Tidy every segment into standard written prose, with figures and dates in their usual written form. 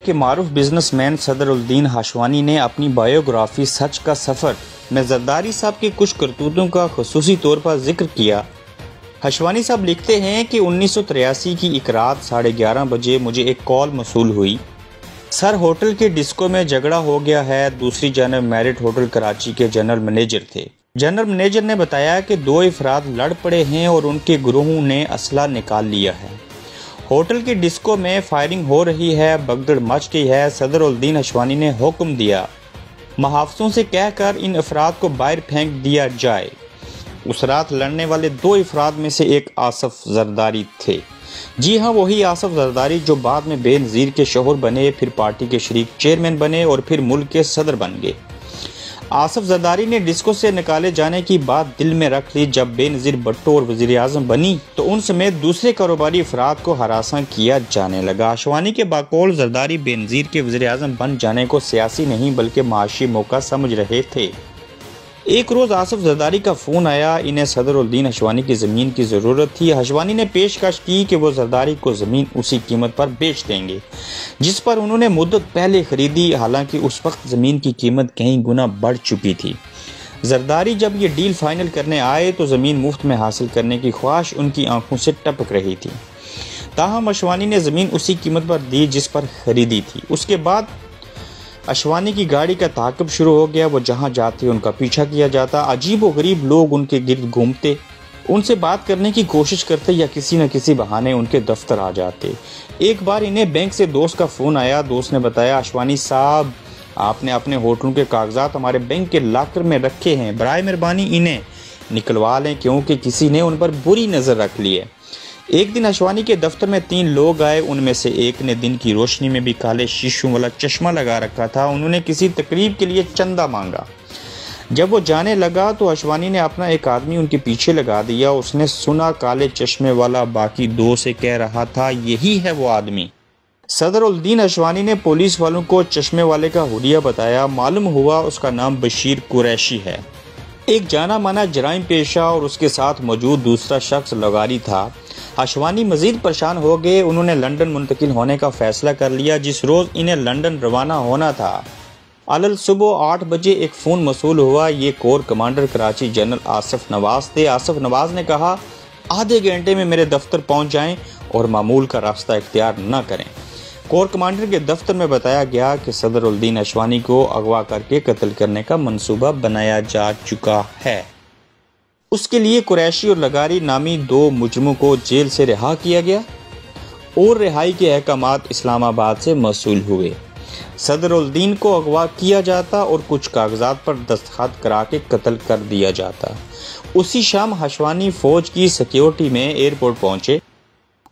के मारूफ बिजनेसमैन सदरुद्दीन हशवानी ने अपनी बायोग्राफी सच का सफ़र में जरदारी साहब की कुछ करतूतों का खुसूसी तौर पर जिक्र किया। हशवानी साहब लिखते हैं कि 1983 की एक रात 11:30 बजे मुझे एक कॉल मसूल हुई। सर, होटल के डिस्को में झगड़ा हो गया है। दूसरी जानब मैरिट होटल कराची के जनरल मैनेजर थे। जनरल मैनेजर ने बताया कि 2 अफराद लड़ पड़े हैं और उनके ग्रोह ने असला निकाल लिया है। होटल के डिस्को में फायरिंग हो रही है, भगदड़ मच गई है। सदरुद्दीन हशवानी ने हुक्म दिया मुहाफिजों से कहकर इन अफराद को बाहर फेंक दिया जाए। उस रात लड़ने वाले 2 अफराद में से एक आसफ जरदारी थे। जी हाँ, वही आसफ जरदारी जो बाद में बेनज़ीर के शोहर बने, फिर पार्टी के शरीक चेयरमैन बने और फिर मुल्क के सदर बन गए। आसफ जरदारी ने डिस्को से निकाले जाने की बात दिल में रख ली। जब बेनज़ीर भुट्टो और वज़ीर आज़म बनी तो उन समेत दूसरे कारोबारी अफराद को हरासा किया जाने लगा। हशवानी के बाकौल जरदारी बेनज़ीर के वज़ीर आज़म बन जाने को सियासी नहीं बल्कि माशी मौका समझ रहे थे। एक रोज़ आसफ जरदारी का फ़ोन आया। इन्हें सदरुद्दीन हशवानी की ज़मीन की ज़रूरत थी। हशवानी ने पेशकश की कि वो जरदारी को ज़मीन उसी कीमत पर बेच देंगे जिस पर उन्होंने मुद्दत पहले खरीदी। हालांकि उस वक्त ज़मीन की कीमत कई गुना बढ़ चुकी थी। जरदारी जब ये डील फाइनल करने आए तो ज़मीन मुफ्त में हासिल करने की ख्वाहिश उनकी आंखों से टपक रही थी। ताहम हशवानी ने ज़मीन उसी कीमत पर दी जिस पर खरीदी थी। उसके बाद हशवानी की गाड़ी का ताक़ुब शुरू हो गया। वो जहाँ जाते उनका पीछा किया जाता। अजीब व गरीब लोग उनके गिर्द घूमते, उनसे बात करने की कोशिश करते या किसी न किसी बहाने उनके दफ्तर आ जाते। एक बार इन्हें बैंक से दोस्त का फ़ोन आया। दोस्त ने बताया, हशवानी साहब, आपने अपने होटलों के कागजात हमारे बैंक के लॉकर में रखे हैं, बराए मेहरबानी इन्हें निकलवा लें क्योंकि किसी ने उन पर बुरी नज़र रख ली है। एक दिन हशवानी के दफ्तर में 3 लोग आए। उनमें से एक ने दिन की रोशनी में भी काले शीशों वाला चश्मा लगा रखा था। उन्होंने किसी तकरीब के लिए चंदा मांगा। जब वो जाने लगा तो हशवानी ने अपना एक आदमी उनके पीछे लगा दिया। उसने सुना काले चश्मे वाला बाकी 2 से कह रहा था, यही है वो आदमी। सदरुद्दीन हशवानी ने पुलिस वालों को चश्मे वाले का हुलिया बताया। मालूम हुआ उसका नाम बशीर कुरैशी है, एक जाना माना जराइम पेशा, और उसके साथ मौजूद दूसरा शख्स लगारी था। हशवानी मजीद परेशान हो गए। उन्होंने लंदन मुंतकिल होने का फैसला कर लिया। जिस रोज़ इन्हें लंदन रवाना होना था, अलल सुबह 8 बजे एक फ़ोन मसूल हुआ। ये core commander Karachi general Asaf Nawaz थे। आसफ नवाज ने कहा, आधे घंटे में मेरे दफ्तर पहुंच जाएं और मामूल का रास्ता इख्तियार न करें। कोर कमांडर के दफ्तर में बताया गया कि सदरुद्दीन हशवानी को अगवा करके कत्ल करने का मंसूबा बनाया जा चुका है। उसके लिए कुरैशी और लगारी नामी 2 मुजरिमों को जेल से रिहा किया गया और रिहाई के अहकामात इस्लामाबाद से मसूल हुए। सदरुद्दीन को अगवा किया जाता और कुछ कागजात पर दस्तखत करा के कत्ल कर दिया जाता। उसी शाम हशवानी फौज की सिक्योरिटी में एयरपोर्ट पहुंचे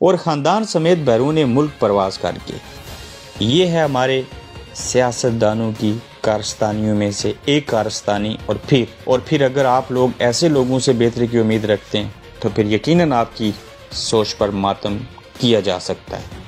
और ख़ानदान समेत बैरून मुल्क परवास करके। ये है हमारे सियासतदानों की कारस्तानियों में से एक कारस्तानी। और फिर अगर आप लोग ऐसे लोगों से बेहतरी की उम्मीद रखते हैं तो फिर यकीनन आपकी सोच पर मातम किया जा सकता है।